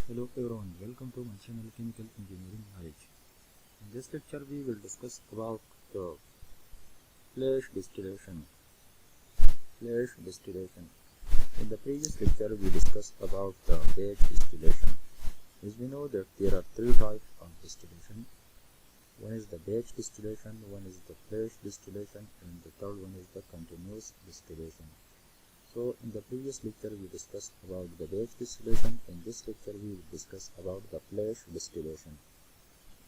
Hello everyone, welcome to my channel Chemical Engineering Knowledge. In this lecture we will discuss about the flash distillation. In the previous lecture we discussed about the batch distillation. As we know that there are three types of distillation. One is the batch distillation, one is the flash distillation, and the third one is the continuous distillation. So in the previous lecture we discussed about the batch distillation. In this lecture we will discuss about the flash distillation.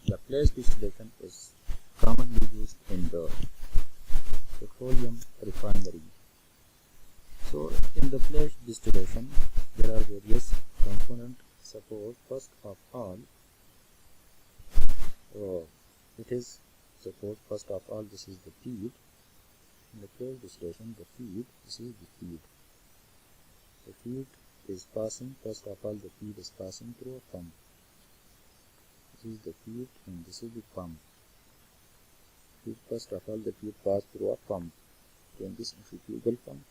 The flash distillation is commonly used in the petroleum refinery. So in the flash distillation there are various components. Suppose first of all this is the feed. In the flash distillation, this is the feed. The feed is passing, first of all the feed is passing through a pump. This is the feed and this is the pump. First of all the feed passes through a pump. Then this centrifugal pump.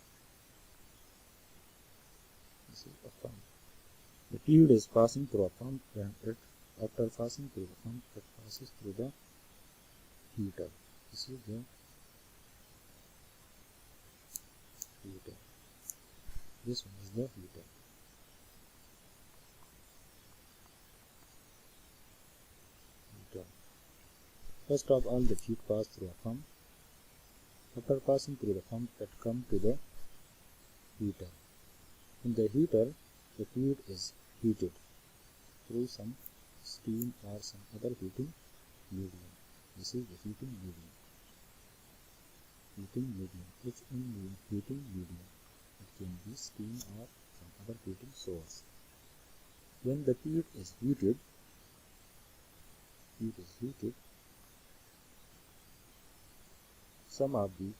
This is a pump. The feed is passing through a pump, and after passing through the pump, it passes through the heater. This is the heater. This one is the heater. First of all the feed passes through a pump. After passing through the pump, it comes to the heater. In the heater, the feed is heated through some steam or some other heating medium. This is the heating medium. Heating medium. It can be steam or some other heating source. When the feed is heated, some of the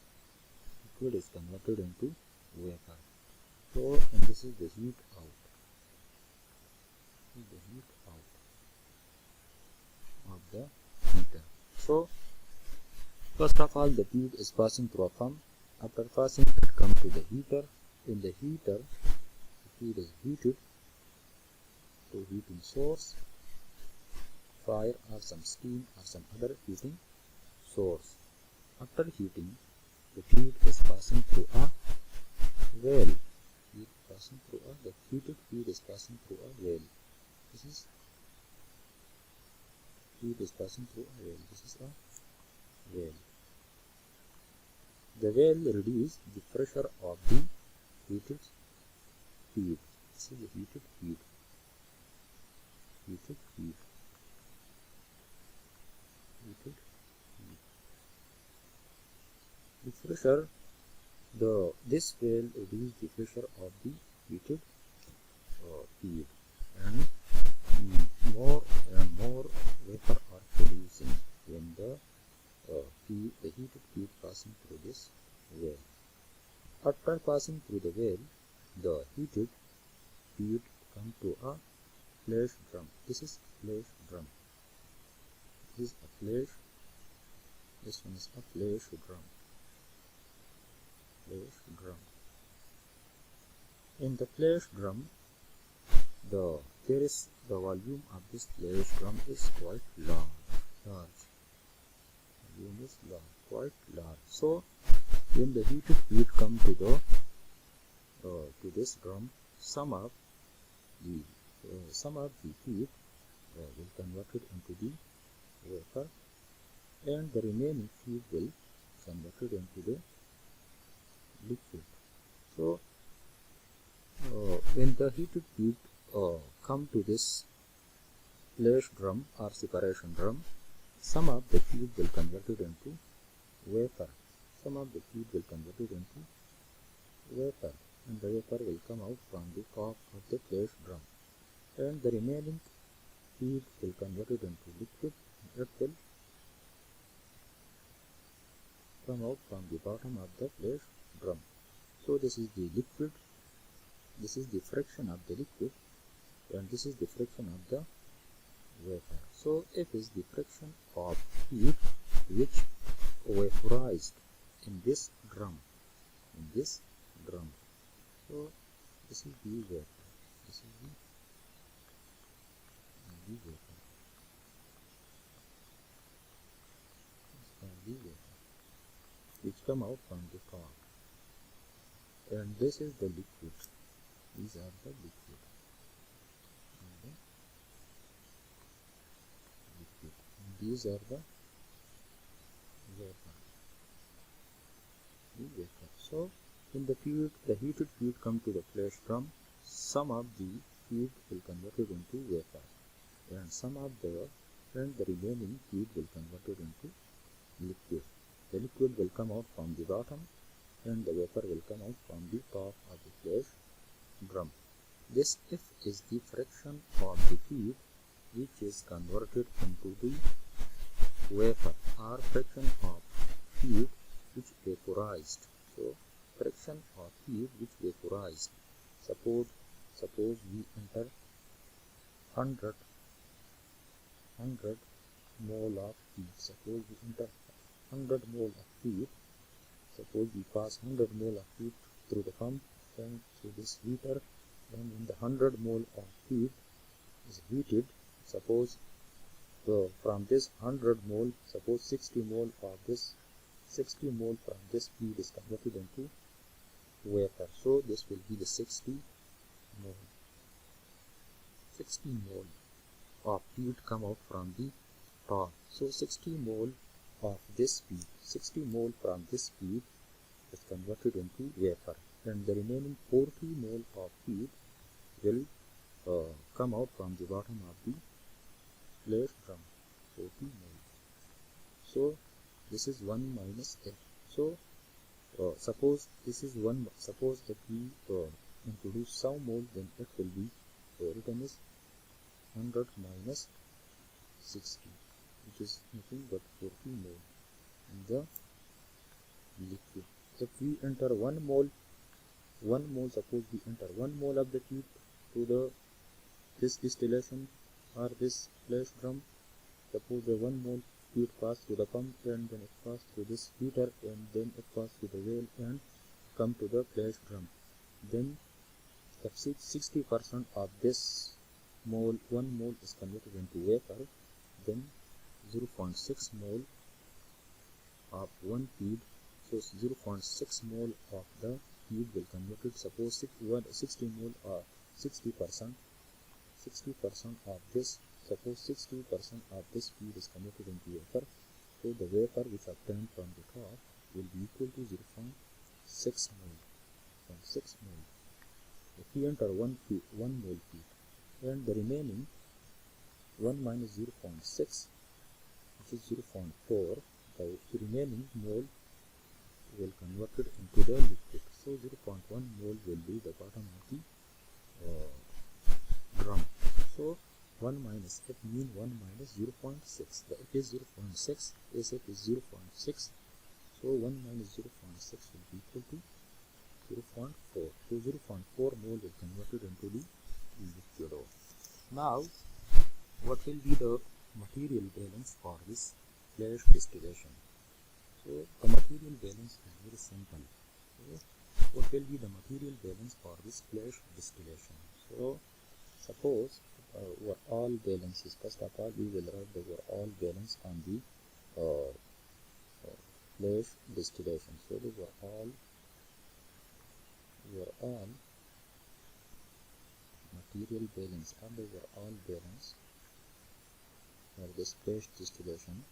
liquid is converted into vapor. So, and this is the heat out. This is the heat out of the heater. So, first of all the feed is passing through a pump. After passing, it comes to the heater. In the heater, the feed is heated to heating source, fire or some steam or some other heating source. After heating, the feed is passing through a well. The heated feed is passing through a well. This is feed is passing through a well. This is a well. The well reduces the pressure of the heated feed. This is the heated feed. The pressure, this will reduce the pressure of the heated feed, and more and more vapor are producing when the heated feed passing through this well. After passing through the well, the heated feed come to a flash drum. This is flash drum. This one is a flash drum. In the flash drum, the volume of this flash drum is quite large. So when the heated feed come to this drum, some of the feed will convert it into the vapor, and the remaining feed will convert it into the liquid. So when the heated feed come to this flash drum or separation drum, some of the feed will convert it into vapor. And the vapor will come out from the top of the flash drum, and the remaining feed will convert it into liquid. It will come out from the bottom of the flash drum. So this is the liquid, this is the fraction of the liquid, and this is the fraction of the vapor. So F is the fraction of heat which vaporized in this drum. So this is the vapor. come out from the top, and this is the liquid. These are the liquid. These are the vapor. So in the fluid, the heated fluid come to the flash drum. Some of the fluid will convert it into vapor, and the remaining fluid will convert it into liquid. The liquid will come out from the bottom, and the vapor will come out from the top of the flash drum. This F is the fraction of the fluid which is converted into the vapor, or fraction of fluid which vaporized. So fraction of fluid which vaporized. Suppose we enter 100 mole of fluid. Suppose we enter 100 mole of fluid. Suppose we pass 100 mole of fluid through the pump and through this heater, and when the 100 mole of fluid is heated, suppose from this 100 mole, suppose 60 mole from this fluid is converted into vapor. So this will be the 60 mole of fluid come out from the top. So 60 mole of this fluid, 60 mole from this fluid is converted into vapor, and the remaining 40 mole of fluid will come out from the bottom of the flash drum. 40 mole. So this is 1 minus F. So suppose this is 1. Suppose if we introduce some mole, then F will be written as 100 minus 60, which is nothing but 40 mole in the liquid. If we enter 1 mole, suppose we enter 1 mole of the fluid to this distillation or this flash drum. Suppose the 1 mole fluid passed through the pump, and then it passed through this heater, and then it passed through the well and come to the flash drum. Then if 60% of this 1 mole is converted into vapor, then 0.6 mole of one fluid. So 0.6 mole of the fluid will convert it. Suppose 60 mole or 60% of this. Suppose 60% of this fluid is converted into vapor. So the vapor which obtained from the top will be equal to 0.6 mole. If we enter 1 mole fluid, and the remaining 1 minus 0.6, which is 0.4, the remaining mole will convert it into the liquid. So 0.1 mole will be the bottom of the drum. So 1 minus F mean 1 minus 0.6. The F is 0.6, SF is 0.6. So 1 minus 0.6 will be equal to 0.4. So 0.4 mole is converted into the liquid. Now, what will be the material balance for this flash distillation? So the material balance is very simple. So what will be the material balance for this flash distillation? So suppose overall balances. First of all, we will write the overall balance on the flash distillation. So the overall material balance and the overall balance for this flash distillation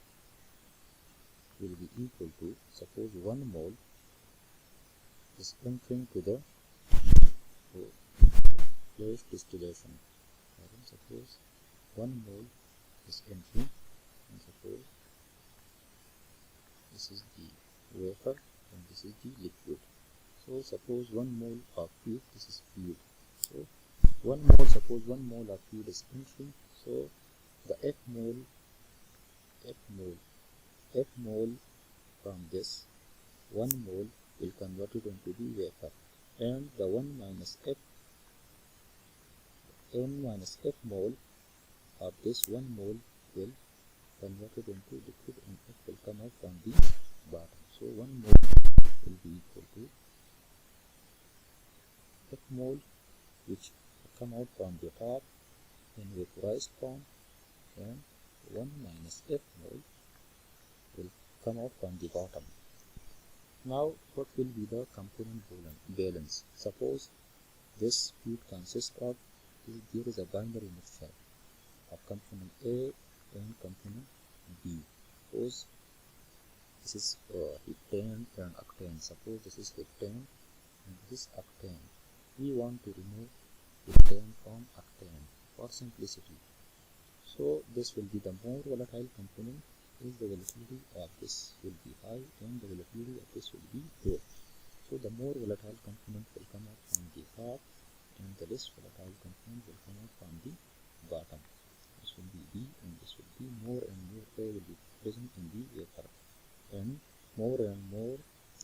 will be equal to, suppose 1 mole is entering to the flash distillation. Suppose 1 mole is entering, and suppose this is the vapor and this is the liquid. So suppose 1 mole of fluid, this is fluid. So 1 mole, suppose 1 mole of fluid is entering. So the F mole from this 1 mole will convert it into the vapor, and the 1 minus F mole of this 1 mole will convert it into liquid, and it will come out from the bottom. So 1 mole will be equal to F mole which come out from the top in vaporized form, and 1 minus F mole will come out from the bottom. Now, what will be the component balance? Suppose this fluid consists of, there is a binary mixture of component A and component B. Suppose this is heptane and octane. Suppose this is heptane and this is octane. We want to remove heptane from octane for simplicity. So this will be the more volatile component, is the volatility of this will be high and the volatility of this will be low. So the more volatile component will come out from the top and the less volatile component will come out from the bottom. This will be B and this will be more and more A will be present in the vapor, and more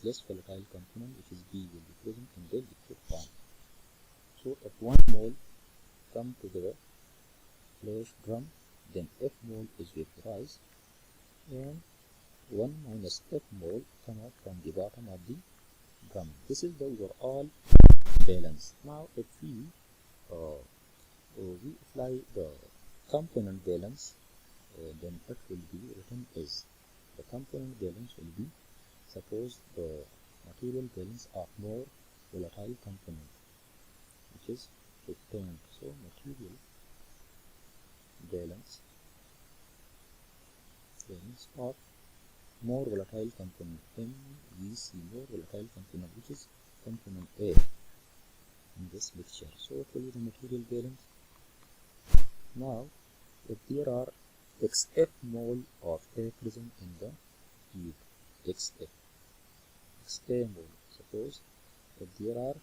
less volatile component, which is B, will be present in the liquid form. So if 1 mole come to the flash drum, then F mole is vaporized and 1 minus F mole come out from the bottom of the drum. This is the overall balance. Now if we apply the component balance, then what will be written is, the component balance will be, suppose the material balance of more volatile component, which is heptane. So material balance of more volatile component, MVC, more volatile component, which is component A in this mixture. So what will be the material balance? Now if there are XF mole of A present in the tube, XA mole, suppose if there are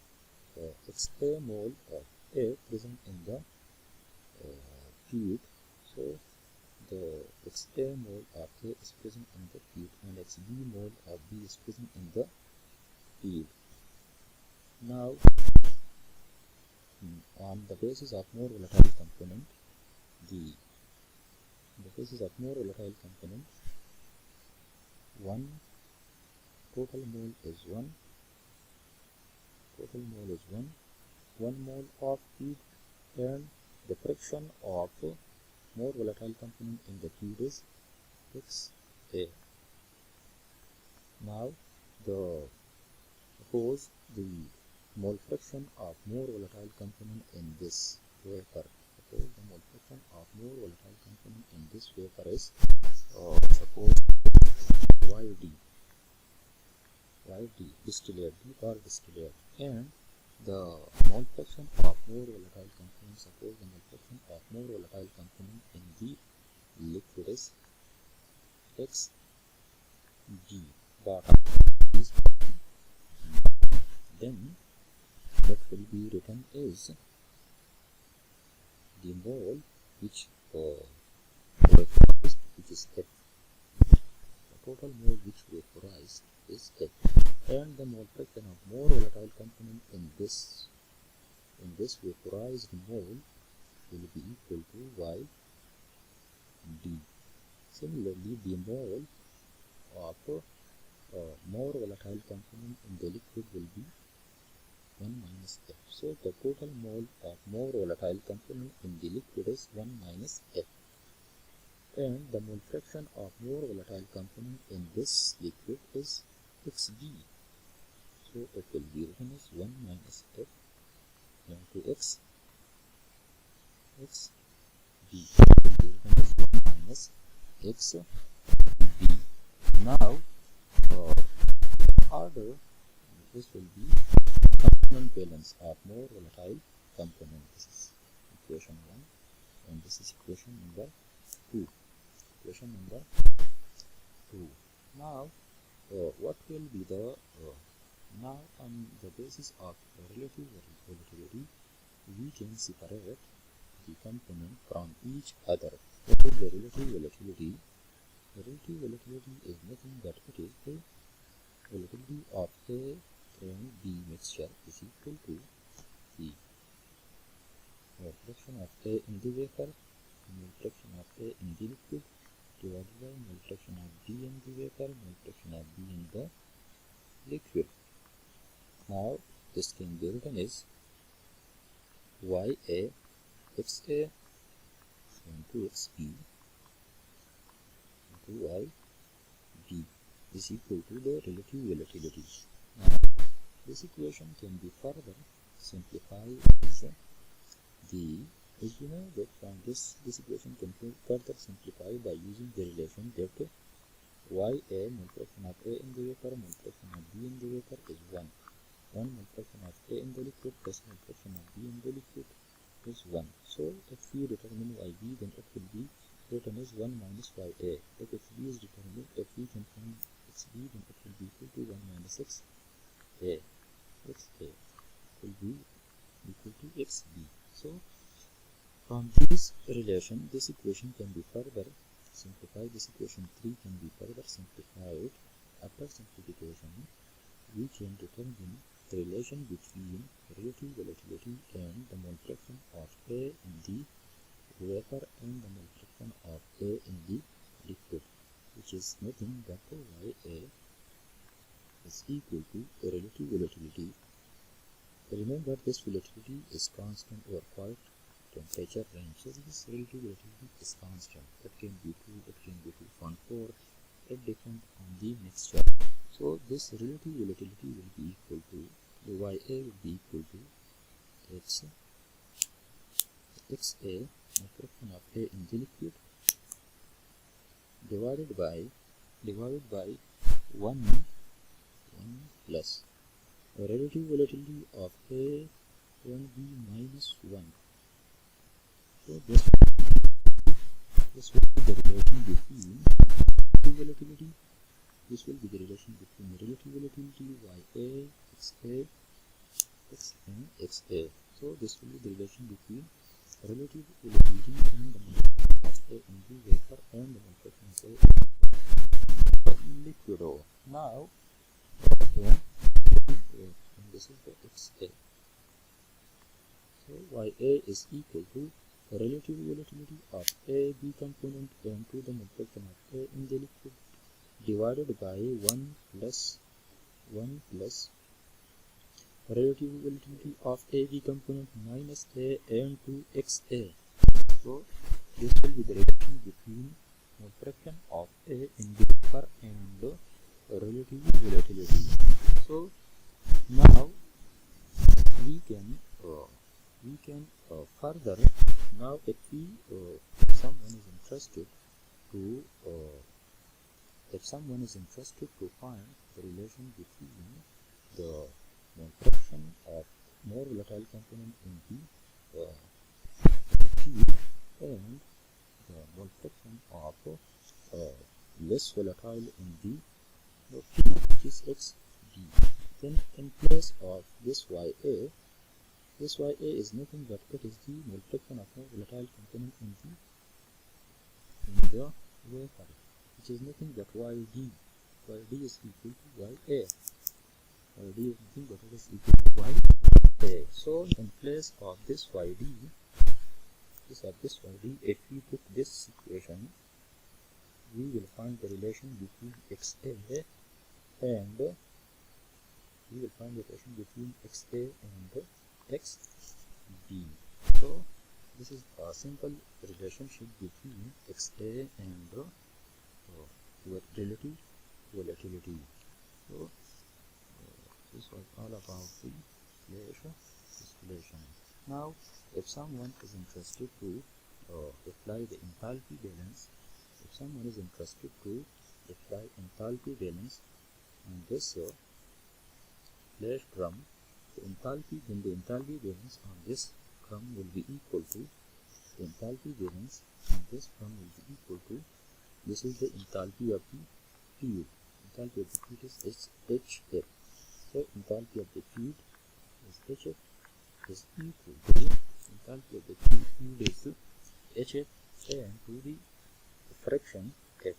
XA mole of A present in the tube, so the XA mole of A is present in the tube and XB mole of B is present in the tube. Now on the basis of more volatile component, one total mole is 1, 1 mole of feed, and the fraction of more volatile component in the feed is XA. Now suppose the mole fraction of more volatile component in this vapor, suppose the mole fraction of more volatile component in this vapor is suppose YD distillate, D or distillate, and the mole fraction of more volatile component, suppose the mole fraction of more volatile component in the liquid is XG, bottom is, then what will be written is the mole which vaporized, which is F. The total mole which vaporized is F, and the mole fraction of more volatile component in this vaporized mole will be equal to YD. Similarly, the mole of more volatile component in the liquid will be 1 minus F. So the total mole of more volatile component in the liquid is 1 minus F, and the mole fraction of more volatile component in this liquid is XB. So it will be written as 1 minus F into XB. It will be written as 1 minus XB. Now order, this will be component balance of more volatile component. This is equation 1 and this is equation number 2. Now what will be the now on the basis of relative volatility, we can separate the component from each other. What is the relative volatility? The relative volatility is nothing but it is the volatility of A and B mixture is equal to the mole fraction of A in the vapor, mole fraction of A in the liquid, divided by mole fraction of B in the vapor, mole fraction of B in the liquid. Now this can be written as YA XA into XB into YB. is equal to the relative volatility. Now, this equation can be further simplified as you know that from this equation can be further simplified by using the relation that YA mole fraction of A in the vapor mole fraction of B in the vapor is 1. 1 mole fraction of A in the liquid plus mole fraction of B in the liquid is 1. So if we determine YB, then it will be written as 1 minus YA. If XB is determined, if we can find XB, then it will be equal to 1 minus XA. XA will be equal to XB. So from this relation, this equation can be further simplified. This equation 3 can be further simplified. After simplification, we can determine the relation between relative volatility and the mole fraction of A in the vapor and the mole fraction of A in the liquid, which is nothing but YA is equal to relative volatility. Remember, this volatility is constant or quite temperature range. So this relative volatility is constant. It can be 2, it can be 2.4. It depends on the mixture. So this relative volatility will be equal to the YA will be equal to XA, mole fraction of A in the liquid, divided by 1 plus the relative volatility of A will be minus 1. So this will be the relation between relative volatility. This will be the relation between relative volatility YA, XA, X and XA. So this will be the relation between relative volatility and the mole fraction of A in the vapor and the mole fraction of A in the liquid. Now, this is the XA. So YA is equal to the relative volatility of A B component into the mole fraction of A in the liquid divided by 1 plus relative volatility of AB component minus A into XA. So this will be the relation between mole fraction of A in the vapor and relative volatility. So now we can further, now if someone is interested to find the relation between the mole fraction of more volatile component in the feed and the mole fraction of less volatile in the feed, which is XB, then in place of this YA is nothing but it is the mole fraction of more volatile component in the vapor, which is nothing but YD. YD is equal to YA. YD is nothing but it is equal to YA. So in place of this YD, if we put this equation, we will find the relation between XA and XB. So this is a simple relationship between XA and relative volatility. So this was all about the distillation. Now, if someone is interested to apply the enthalpy balance, on this flash drum, the enthalpy balance on this drum will be equal to this is the enthalpy of the feed. Enthalpy of the feed is HF. So enthalpy of the feed is HF is equal to enthalpy of the feed is HF and to the fraction F,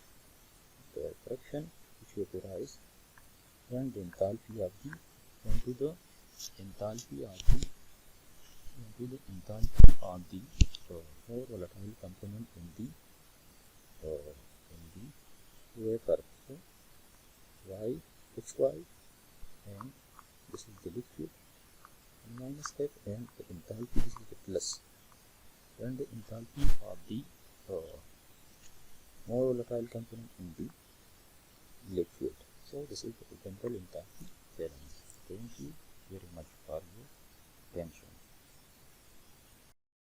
the fraction which vaporized, and the enthalpy of the more volatile component in the vapor. So HY, and this is the liquid, minus F, and the enthalpy, this is the plus, and the enthalpy of the more volatile component in the liquid. So this is the general enthalpy theorem. Thank you very much.